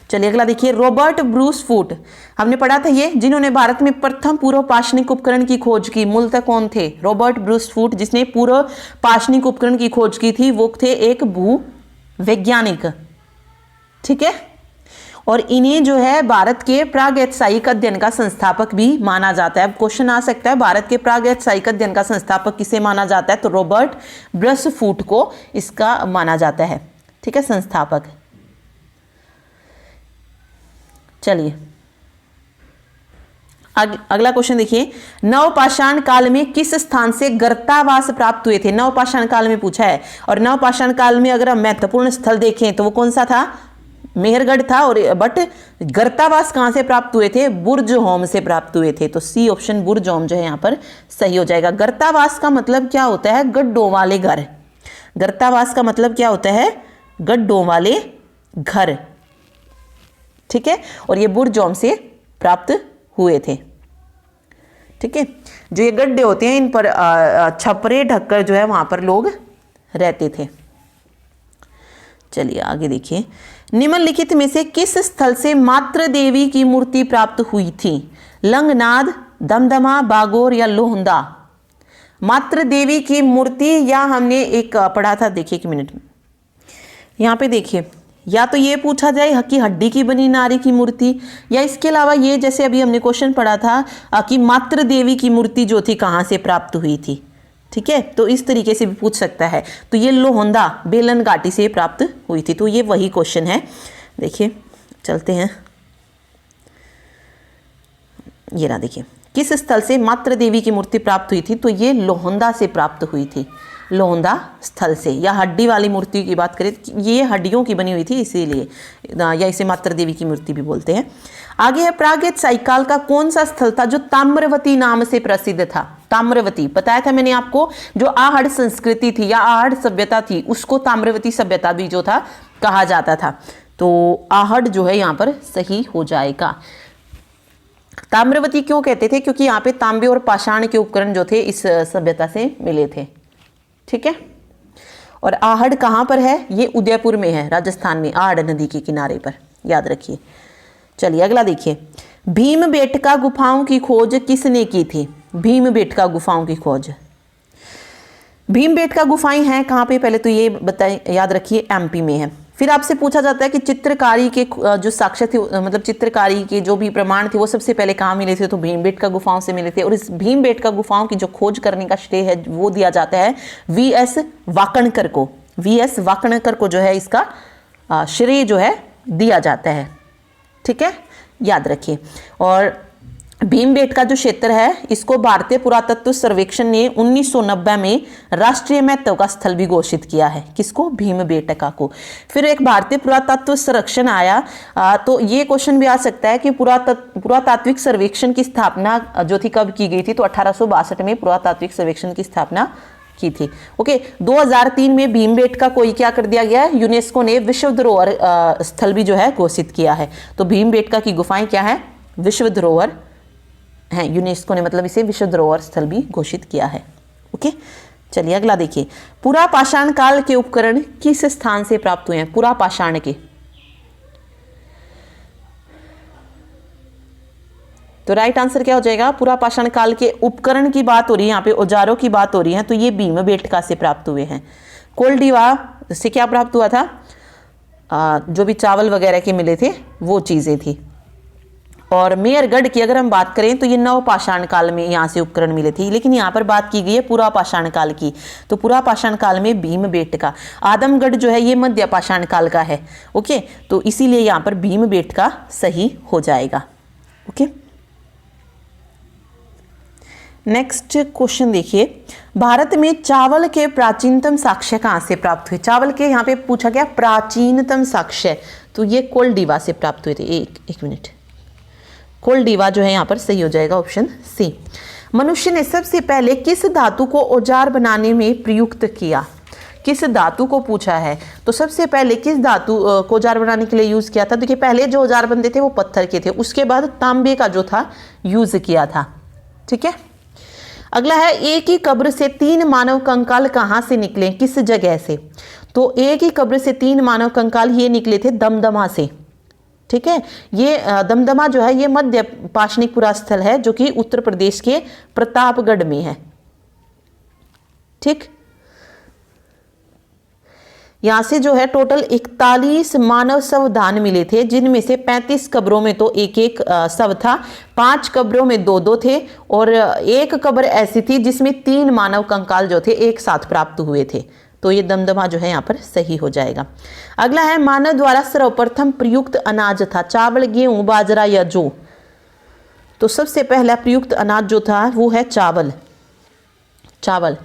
चलिए अगला देखिए, रॉबर्ट ब्रूस फूट, हमने पढ़ा था ये, जिन्होंने भारत में प्रथम पूर्व पाषाणिक उपकरण की खोज की, मूलतः कौन थे? रॉबर्ट ब्रूस फूट, जिसने पूर्व पाषाणिक उपकरण की खोज की थी वो थे एक भू वैज्ञानिक। ठीक है, और इन्हें जो है भारत के प्रागैतिहासिक अध्ययन का संस्थापक भी माना जाता है। अब क्वेश्चन आ सकता है भारत के प्रागैतिहासिक अध्ययन का संस्थापक किसे माना जाता है? तो रॉबर्ट ब्रूस फूट को इसका माना जाता है। ठीक है, संस्थापक। चलिए अगला क्वेश्चन देखिए, नवपाषाण काल में किस स्थान से गर्तावास प्राप्त हुए थे? नवपाषाण काल में पूछा है, और नवपाषाण काल में अगर हम महत्वपूर्ण स्थल देखें तो वो कौन सा था? मेहरगढ़ था। और बट गर्तावास कहां से प्राप्त हुए थे? बुरजहोम से प्राप्त हुए थे। तो सी ऑप्शन बुरजहोम जो है यहां पर सही हो जाएगा। गर्तावास का मतलब क्या होता है? गड्ढों वाले घर। गर्तावास का मतलब क्या होता है? गड्ढों वाले घर। ठीक है, और ये बुरजहोम से प्राप्त हुए थे। ठीक है, जो ये गड्ढे होते हैं इन पर छपरे ढककर जो है वहां पर लोग रहते थे। चलिए आगे देखिए, निम्नलिखित में से किस स्थल से मातृ देवी की मूर्ति प्राप्त हुई थी? लंगनाद, दमदमा, बागोर या लोहंदा? मातृ देवी की मूर्ति, या हमने एक पढ़ा था, देखिए एक मिनट में यहाँ पे देखिए, या तो ये पूछा जाए कि हड्डी की बनी नारी की मूर्ति, या इसके अलावा ये जैसे अभी हमने क्वेश्चन पढ़ा था कि मातृ देवी की मूर्ति जो थी कहाँ से प्राप्त हुई थी। ठीक है, तो इस तरीके से भी पूछ सकता है। तो ये लोहंदा बेलन घाटी से प्राप्त हुई थी। तो ये वही क्वेश्चन है। देखिए चलते हैं, ये रहा, देखिए किस स्थल से मातृ देवी की मूर्ति प्राप्त हुई थी? तो ये लोहंदा से प्राप्त हुई थी, लोहंदा स्थल से। या हड्डी वाली मूर्ति की बात करें, ये हड्डियों की बनी हुई थी इसीलिए, या इसे मातृ देवी की मूर्ति भी बोलते हैं। आगे है, प्रागैतिहासिक काल का कौन सा स्थल था जो ताम्रवती नाम से प्रसिद्ध था? ताम्रवती बताया था मैंने आपको, जो आहड़ संस्कृति थी या आहड़ सभ्यता थी उसको ताम्रवती सभ्यता भी जो था कहा जाता था। तो आहड़ जो है यहाँ पर सही हो जाएगा। ताम्रवती क्यों कहते थे? क्योंकि यहाँ पे तांबे और पाषाण के उपकरण जो थे इस सभ्यता से मिले थे। ठीक है, और आहड़ कहाँ पर है? ये उदयपुर में है, राजस्थान में, आहड़ नदी के किनारे पर, याद रखिए। चलिए अगला देखिए, भीमबेटका गुफाओं की खोज किसने की थी? भीमबेटका गुफाओं की खोज, भीमबेटका गुफाएं हैं कहाँ पे? पहले तो ये बताएं, याद रखिए एमपी में है। फिर आपसे पूछा जाता है कि चित्रकारी के जो साक्ष्य थे, मतलब चित्रकारी के जो भी प्रमाण थे वो सबसे पहले कहाँ मिले थे? तो भीमबेटका गुफाओं से मिले थे। और इस भीमबेटका गुफाओं की जो खोज करने का श्रेय है वो दिया जाता है वी.एस. वाकणकर को। वी.एस. वाकणकर को जो है इसका श्रेय जो है दिया जाता है। ठीक है, याद रखिए। और भीमबेटका जो क्षेत्र है इसको भारतीय पुरातत्व सर्वेक्षण ने 1990 में राष्ट्रीय महत्व का स्थल भी घोषित किया है। किसको? भीमबेटका को। फिर एक भारतीय पुरातत्व सर्वेक्षण आया, तो ये क्वेश्चन भी आ सकता है कि पुरातात्विक सर्वेक्षण की स्थापना जो थी कब की गई थी? तो 1862 में पुरातात्विक सर्वेक्षण की स्थापना की थी। ओके, 2003 में भीमबेटका को क्या कर दिया गया है? यूनेस्को ने विश्व धरोहर स्थल भी जो है घोषित किया है। तो भीमबेटका की गुफाएं क्या है? विश्व धरोहर हैं। यूनेस्को ने मतलब इसे विश्व धरोहर स्थल भी घोषित किया है। ओके, चलिए अगला देखिए, पुरापाषाण काल के उपकरण किस स्थान से प्राप्त हुए हैं? पुरापाषाण के, तो राइट आंसर क्या हो जाएगा, पुरा पाषाण काल के उपकरण की बात हो रही है, यहाँ पे औजारों की बात हो रही है, तो ये भीमबेटका से प्राप्त हुए हैं। कोल्डिवा से क्या प्राप्त हुआ था, जो भी चावल वगैरह के मिले थे वो चीज़ें थी। और मेहरगढ़ की अगर हम बात करें तो ये नवपाषाण काल में यहाँ से उपकरण मिले थे, लेकिन यहाँ पर बात की गई है पुरापाषाण काल की, तो पुरापाषाण काल में भीमबेटका। आदमगढ़ जो है ये मध्य पाषाण काल का है। ओके, तो इसीलिए यहाँ पर भीमबेटका सही हो जाएगा। ओके, नेक्स्ट क्वेश्चन देखिए, भारत में चावल के प्राचीनतम साक्ष्य कहाँ से प्राप्त हुए। चावल के यहाँ पे पूछा गया प्राचीनतम साक्ष्य, तो ये कोल्डिवा से प्राप्त हुए थे। एक मिनट, कोल्डिवा जो है यहाँ पर सही हो जाएगा, ऑप्शन सी। मनुष्य ने सबसे पहले किस धातु को औजार बनाने में प्रयुक्त किया। किस धातु को पूछा है, तो सबसे पहले किस धातु को औजार बनाने के लिए यूज किया था। देखिए पहले जो औजार बनते थे वो पत्थर के थे, उसके बाद तांबे का जो था यूज किया था। ठीक है, अगला है, एक ही कब्र से 3 मानव कंकाल कहाँ से निकले, किस जगह से। तो एक ही कब्र से 3 मानव कंकाल ये निकले थे दमदमा से। ठीक है, ये दमदमा जो है ये मध्य पाषाणिक पुरास्थल है, जो कि उत्तर प्रदेश के प्रतापगढ़ में है। ठीक, यहां से जो है टोटल 41 मानव शवदान मिले थे, जिनमें से 35 कब्रों में तो एक एक शव था, 5 कब्रों में 2-2 थे, और एक कब्र ऐसी थी जिसमें 3 मानव कंकाल जो थे एक साथ प्राप्त हुए थे। तो ये दमदमा जो है यहाँ पर सही हो जाएगा। अगला है, मानव द्वारा सर्वप्रथम प्रयुक्त अनाज था चावल, गेहूं, बाजरा या जौ। तो सबसे पहला प्रयुक्त अनाज जो था वो है चावल। चावल,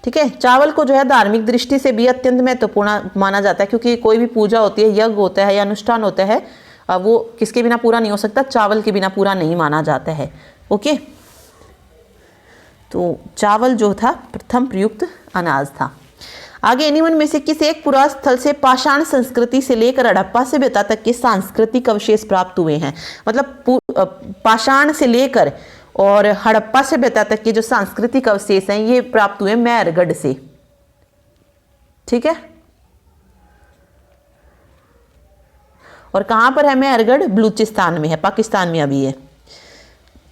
ठीक है, चावल को जो है धार्मिक दृष्टि से भी अत्यंत महत्वपूर्ण माना जाता है, क्योंकि कोई भी पूजा होती है, यज्ञ होता है या अनुष्ठान होता है, वो किसके बिना पूरा नहीं हो सकता, चावल के बिना पूरा नहीं माना जाता है। ओके, तो चावल जो था प्रथम प्रयुक्त अनाज था। आगे निम्न में से किस एक पुरास्थल से पाषाण संस्कृति से लेकर हड़प्पा सभ्यता तक के सांस्कृतिक अवशेष प्राप्त हुए हैं। मतलब पाषाण से लेकर और हड़प्पा सभ्यता तक के जो सांस्कृतिक अवशेष हैं ये प्राप्त हुए मेहरगढ़ से। ठीक है, और कहां पर है मेहरगढ़, बलूचिस्तान में है, पाकिस्तान में अभी है।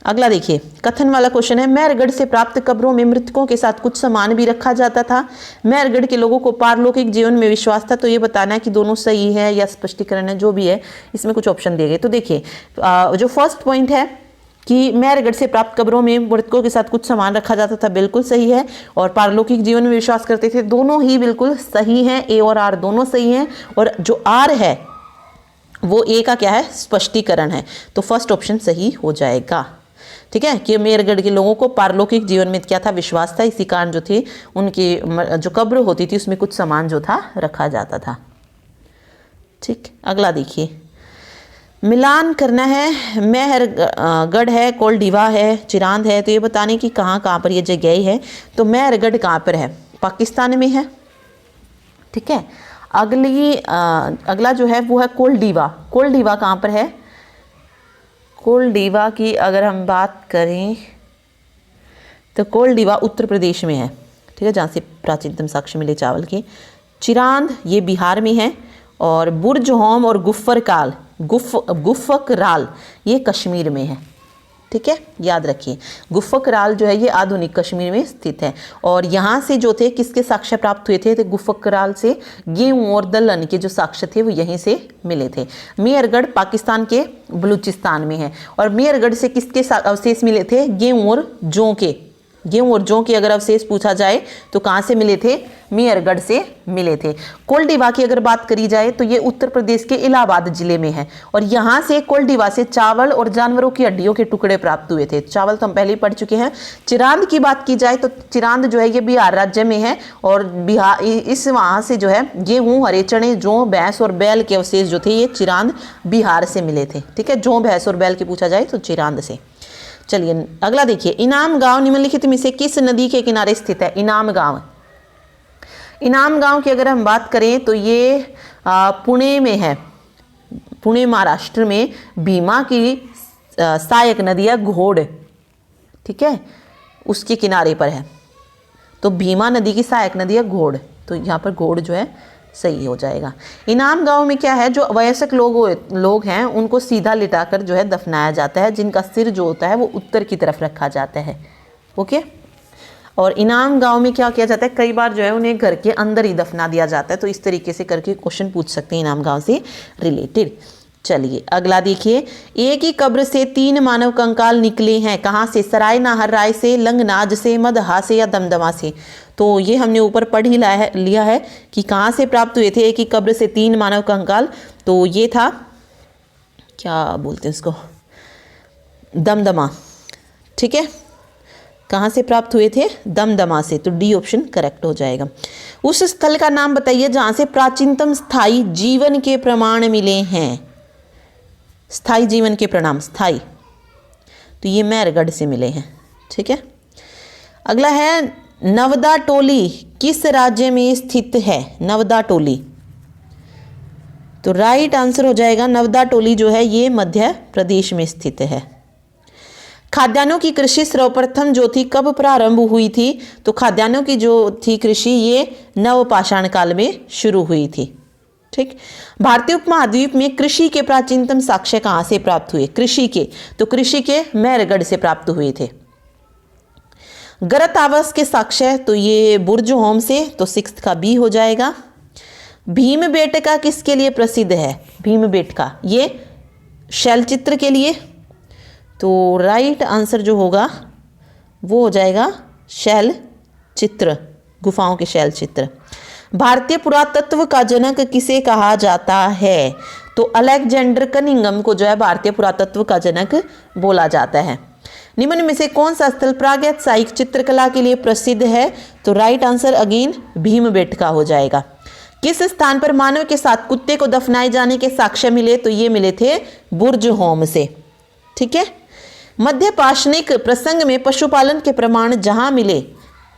अगला देखिए, कथन वाला क्वेश्चन है, मेहरगढ़ से प्राप्त कब्रों में मृतकों के साथ कुछ सामान भी रखा जाता था। मेहरगढ़ के लोगों को पारलौकिक जीवन में विश्वास था। तो ये बताना है कि दोनों सही है या स्पष्टीकरण है, जो भी है, इसमें कुछ ऑप्शन दिए गए। तो देखिए जो फर्स्ट पॉइंट है कि मेहरगढ़ से प्राप्त कब्रों में मृतकों के साथ कुछ सामान रखा जाता था, बिल्कुल सही है। और पारलौकिक जीवन में विश्वास करते थे, दोनों ही बिल्कुल सही हैं। ए और आर दोनों सही हैं, और जो आर है वो ए का क्या है, स्पष्टीकरण है। तो फर्स्ट ऑप्शन सही हो जाएगा। ठीक है, कि मेहरगढ़ के लोगों को पारलौकिक जीवन में क्या था, विश्वास था, इसी कारण जो थे उनकी जो कब्र होती थी उसमें कुछ सामान जो था रखा जाता था। ठीक, अगला देखिए, मिलान करना है, मेहरगढ़ है, कोल्डिवा है, चिरांद है, तो ये बताने की कहाँ पर ये जगह है। तो मेहरगढ़ कहाँ पर है, पाकिस्तान में है। ठीक है, अगला जो है वो है कोल्डिवा। कोल्डिवा कहाँ पर है, कोल्डिवा की अगर हम बात करें तो कोल्डिवा उत्तर प्रदेश में है। ठीक है, जहाँ से प्राचीनतम साक्ष्य मिले चावल के। चिरांद ये बिहार में है, और बुर्जहोम और गुफकराल ये कश्मीर में है। ठीक है, याद रखिए, गुफकराल जो है ये आधुनिक कश्मीर में स्थित है। और यहाँ से जो थे किसके साक्ष्य प्राप्त हुए थे, तो गुफकराल से गेहूं और दलहन के जो साक्ष्य थे वो यहीं से मिले थे। मेहरगढ़ पाकिस्तान के बलूचिस्तान में है। और मेहरगढ़ से किसके अवशेष मिले थे, गेहूं और जौ के। गेहूं और जौ के अगर अवशेष पूछा जाए तो कहाँ से मिले थे, मेहरगढ़ से मिले थे। कोल्डिवा की अगर बात करी जाए तो ये उत्तर प्रदेश के इलाहाबाद जिले में है। और यहाँ से कोल्डिवा से चावल और जानवरों की हड्डियों के टुकड़े प्राप्त हुए थे। चावल तो हम पहले ही पढ़ चुके हैं। चिरांद की बात की जाए तो चिरांद जो है ये बिहार राज्य में है, और बिहार इस वहाँ से जो है गेहूँ, हरे चने, जौ, भैंस और बैल के अवशेष जो थे ये चिरांद बिहार से मिले थे। ठीक है, जौ, भैंस और बैल के पूछा जाए तो चिरांद से। चलिए अगला देखिए, इनाम गांव निम्नलिखित में से किस नदी के किनारे स्थित है। इनाम गांव, इनाम गांव की अगर हम बात करें तो ये पुणे में है। पुणे महाराष्ट्र में भीमा की सहायक नदी है घोड़। ठीक है, उसके किनारे पर है। तो भीमा नदी की सहायक नदी है घोड़, तो यहाँ पर घोड़ जो है सही हो जाएगा। इनाम गांव में क्या है, जो वयस्क लोग हैं उनको सीधा लिटाकर जो है दफनाया जाता है, जिनका सिर जो होता है वो उत्तर की तरफ रखा जाता है। ओके। और इनाम गांव में क्या किया जाता है, कई बार जो है उन्हें घर के अंदर ही दफना दिया जाता है। तो इस तरीके से करके क्वेश्चन पूछ सकते हैं इनाम गांव से रिलेटेड। चलिए अगला देखिए, एक ही कब्र से 3 मानव कंकाल निकले हैं, कहाँ से? सराय नाहर राय से, लंगनाज से, मदहा से या दमदमा से। तो ये हमने ऊपर पढ़ ही लिया है कि कहाँ से प्राप्त हुए थे एक ही कब्र से 3 मानव कंकाल। तो ये था, क्या बोलते हैं इसको, दमदमा। ठीक है, कहाँ से प्राप्त हुए थे? दमदमा से। तो डी ऑप्शन करेक्ट हो जाएगा। उस स्थल का नाम बताइए जहाँ से प्राचीनतम स्थायी जीवन के प्रमाण मिले हैं। स्थायी जीवन के प्रमाण, स्थायी, तो ये मेहरगढ़ से मिले हैं। ठीक है। अगला है, नवदा टोली किस राज्य में स्थित है? नवदा टोली, तो राइट आंसर हो जाएगा नवदा टोली जो है ये मध्य प्रदेश में स्थित है। खाद्यान्नों की कृषि सर्वप्रथम जो थी कब प्रारंभ हुई थी? तो खाद्यान्नों की जो थी कृषि ये नवपाषाण काल में शुरू हुई थी। ठीक। भारतीय उपमहाद्वीप में कृषि के प्राचीनतम साक्ष्य कहाँ से प्राप्त हुए? कृषि के, तो कृषि के मेहरगढ़ से प्राप्त हुए थे। गरत आवास के साक्ष्य, तो ये बुर्ज होम से, तो 6th का बी हो जाएगा। भीमबेटका किसके लिए प्रसिद्ध है? भीमबेटका ये शैल चित्र के लिए, तो राइट आंसर जो होगा वो हो जाएगा शैल चित्र, गुफाओं के शैल चित्र। भारतीय पुरातत्व का जनक किसे कहा जाता है? तो अलेक्जेंडर कनिंघम को जो है भारतीय पुरातत्व का जनक बोला जाता है। निम्न में से कौन सा स्थल प्रागैतिहासिक चित्रकला के लिए प्रसिद्ध है? तो राइट आंसर अगेन भीमबेटका हो जाएगा। किस स्थान पर मानव के साथ कुत्ते को दफनाए जाने के साक्ष्य मिले? तो ये मिले थे बुर्ज होम से। ठीक है। मध्य पाषाणिक प्रसंग में पशुपालन के प्रमाण जहां मिले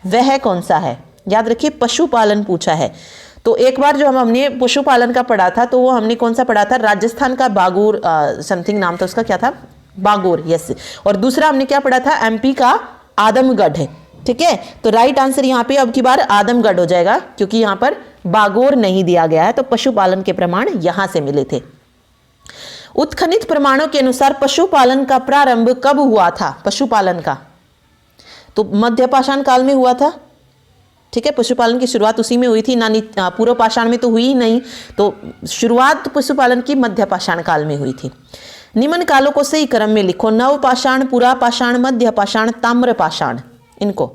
वह कौन सा है? याद रखिए पशुपालन पूछा है। तो एक बार जो हमने पशुपालन का पढ़ा था, तो वो हमने कौन सा पढ़ा था? राजस्थान का बागोर समथिंग नाम था उसका, क्या था? बागोर, यस। और दूसरा हमने क्या पढ़ा था? एमपी का आदमगढ़ है। ठीक है। तो राइट आंसर यहाँ पे अब की बार आदमगढ़ हो जाएगा, क्योंकि यहाँ पर बागोर नहीं दिया गया है। तो पशुपालन के प्रमाण यहां से मिले थे। उत्खनित प्रमाणों के अनुसार पशुपालन का प्रारंभ कब हुआ था? पशुपालन का, तो मध्य पाषाण काल में हुआ था। ठीक है। पशुपालन की शुरुआत उसी में हुई थी ना, पूर्व पाषाण में तो हुई ही नहीं। तो शुरुआत पशुपालन की मध्य पाषाण काल में हुई थी। निम्न कालों को सही क्रम में लिखो। नव पाषाण, पुरा पाषाण, मध्य पाषाण, ताम्र पाषाण, इनको।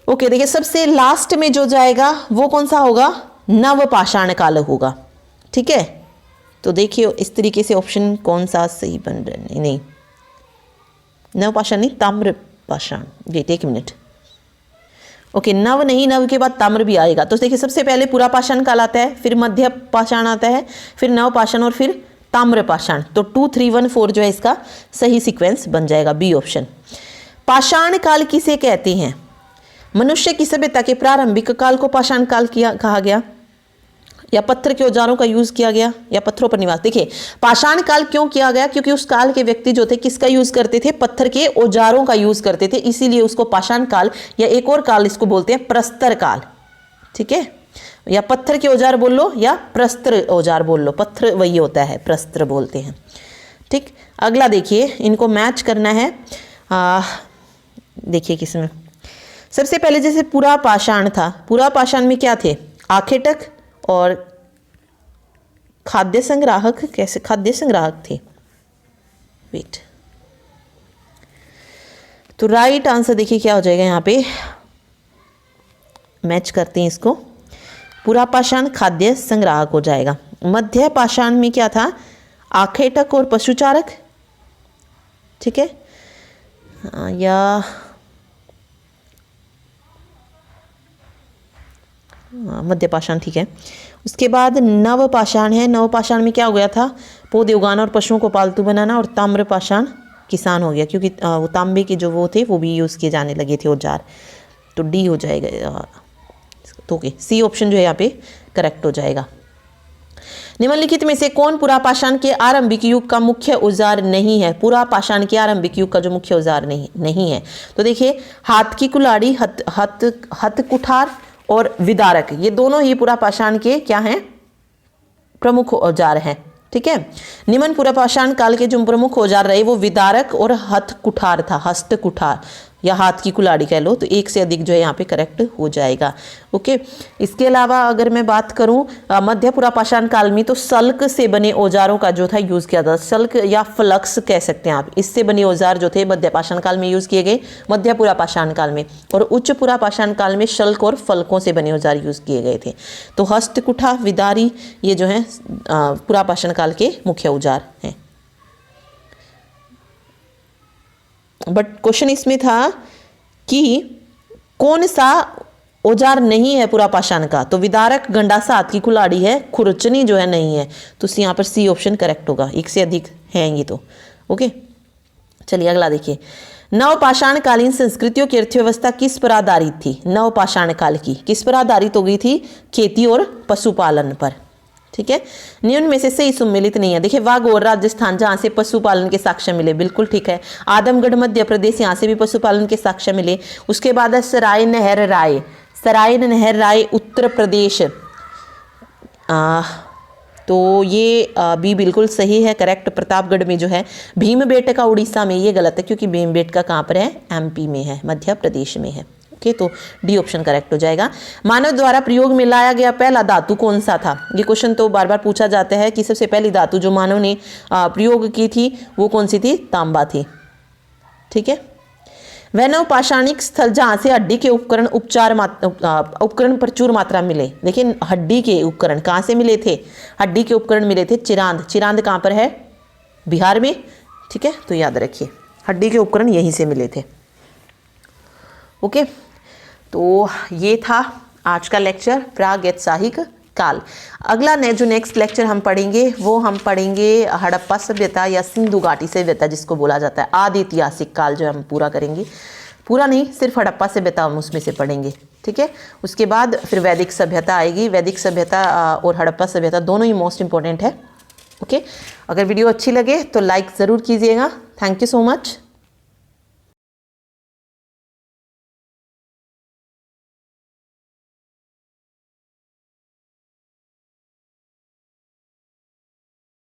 ओके, देखिए सबसे लास्ट में जो जाएगा वो कौन सा होगा? नव पाषाण काल होगा। ठीक है। तो देखिए इस तरीके से ऑप्शन कौन सा सही बन रहा है? नहीं, नव पाषाण नहीं, ताम्र पाषाण। वेट एक मिनट। ओके, नव नहीं, नव के बाद ताम्र भी आएगा। तो देखिए सबसे पहले पुरा पाषाण काल आता है, फिर मध्य पाषाण आता है, फिर नव पाषाण और फिर ताम्र पाषाण। तो 2, 3, 1, 4 जो है इसका सही सीक्वेंस बन जाएगा, बी ऑप्शन। पाषाण काल किसे कहते हैं? मनुष्य की सभ्यता के प्रारंभिक काल को पाषाण काल कहा गया, या पत्थर के औजारों का यूज किया गया, या पत्थरों पर निवास। देखिए पाषाण काल क्यों किया गया? क्योंकि उस काल के व्यक्ति जो थे किसका यूज करते थे? पत्थर के औजारों का यूज करते थे, इसीलिए उसको पाषाण काल, या एक और काल इसको बोलते हैं प्रस्तर काल। ठीक है। या पत्थर के औजार बोल लो या प्रस्तर औजार बोल लो, पत्थर वही होता है, प्रस्तर बोलते हैं। ठीक। अगला देखिए, इनको मैच करना है। देखिए किसमें सबसे पहले जैसे पुरा पाषाण था, पुरा पाषाण में क्या थे? आखेटक और खाद्य संग्राहक। कैसे? खाद्य संग्राहक थे। वेट, तो राइट आंसर देखिए क्या हो जाएगा, यहाँ पे मैच करते हैं इसको। पुरा पाषाण खाद्य संग्राहक हो जाएगा। मध्य पाषाण में क्या था? आखेटक और पशुचारक। ठीक है। या मध्य पाषाण, ठीक है। उसके बाद नव पाषाण है। नव पाषाण में क्या हो गया था? पौधे उगाना और पशुओं को पालतू बनाना। और ताम्र पाषाण किसान हो गया, क्योंकि वो तांबे के जो वो थे वो भी यूज़ किए जाने लगे थे औजार। तो डी हो जाएगा। तो ओके, सी ऑप्शन जो है यहाँ पे करेक्ट हो जाएगा। निम्नलिखित में से कौन पुरा पाषाण के आरंभिक युग का मुख्य औजार नहीं है? पुरा पाषाण के आरंभिक युग का जो मुख्य औजार नहीं है, तो देखिए हाथ की कुल्हाड़ी, हथ कुठार और विदारक, ये दोनों ही पुरापाषाण के क्या हैं, प्रमुख औजार हैं। ठीक है, निम्न पुरापाषाण काल के जो प्रमुख औजार रहे वो विदारक और हथ कुठार था, हस्त कुठार या हाथ की कुल्हाड़ी कह लो, तो एक से अधिक जो है यहाँ पे करेक्ट हो जाएगा। ओके, इसके अलावा अगर मैं बात करूँ मध्य पुरापाषाण काल में, तो सल्क से बने औजारों का जो था यूज़ किया था, सल्क या फ्लक्स कह सकते हैं आप, इससे बने औजार जो थे मध्य पाषाण काल में यूज़ किए गए, मध्य पुरापाषाण काल में। और उच्च पुरापाषाण काल में शल्क और फलकों से बने औजार यूज़ किए गए थे। तो हस्त कुठा, विदारी, ये जो है पुरापाषाण काल के मुख्य औजार हैं। बट क्वेश्चन इसमें था कि कौन सा औजार नहीं है पुरापाषाण का, तो विदारक, गंडासा, हाथ की कुल्हाड़ी है, खुरचनी जो है नहीं है, तो यहाँ पर सी ऑप्शन करेक्ट होगा, एक से अधिक हैं ये तो। ओके, चलिए अगला देखिए। नवपाषाण कालीन संस्कृतियों की अर्थव्यवस्था किस पर आधारित थी? नवपाषाण काल की किस पर आधारित हो गई थी? खेती और पशुपालन पर। ठीक है, निम्न में से सही सम्मिलित नहीं है। देखिए, वागौर राजस्थान, जहाँ से पशुपालन के साक्ष्य मिले, बिल्कुल ठीक है। आदमगढ़ मध्य प्रदेश, यहाँ से भी पशुपालन के साक्ष्य मिले। उसके बाद है सराय नहर राय, सराय नहर राय उत्तर प्रदेश, तो ये भी बिल्कुल सही है, करेक्ट। प्रतापगढ़ में जो है, भीमबेटका उड़ीसा में, ये गलत है क्योंकि भीमबेटका कहाँ पर है? एमपी में है, मध्य प्रदेश में है। ओके, तो डी ऑप्शन करेक्ट हो जाएगा। मानव द्वारा प्रयोग में लाया गया पहला धातु कौन सा था? ये क्वेश्चन तो बार बार पूछा जाता है कि सबसे पहली धातु जो मानव ने प्रयोग की थी वो कौन सी थी? तांबा थी। ठीक है, वह नवपाषाणिक स्थल जहाँ से हड्डी के उपकरण उपकरण प्रचुर मात्रा मिले। देखिए, हड्डी के उपकरण कहाँ से मिले थे? हड्डी के उपकरण मिले थे चिरांद। चिरांद कहाँ पर है? बिहार में। ठीक है, तो याद रखिए हड्डी के उपकरण यहीं से मिले थे। ओके, तो ये था आज का लेक्चर प्रागैतिहासिक काल। अगला जो नेक्स्ट लेक्चर हम पढ़ेंगे वो हम पढ़ेंगे हड़प्पा सभ्यता या सिंधु घाटी सभ्यता जिसको बोला जाता है। आदि ऐतिहासिक काल जो हम पूरा करेंगे, पूरा नहीं, सिर्फ हड़प्पा सभ्यता हम उसमें से पढ़ेंगे। ठीक है, उसके बाद फिर वैदिक सभ्यता आएगी। वैदिक सभ्यता और हड़प्पा सभ्यता दोनों ही मोस्ट इंपॉर्टेंट है। ओके, अगर वीडियो अच्छी लगे तो लाइक ज़रूर कीजिएगा। Thank you so much.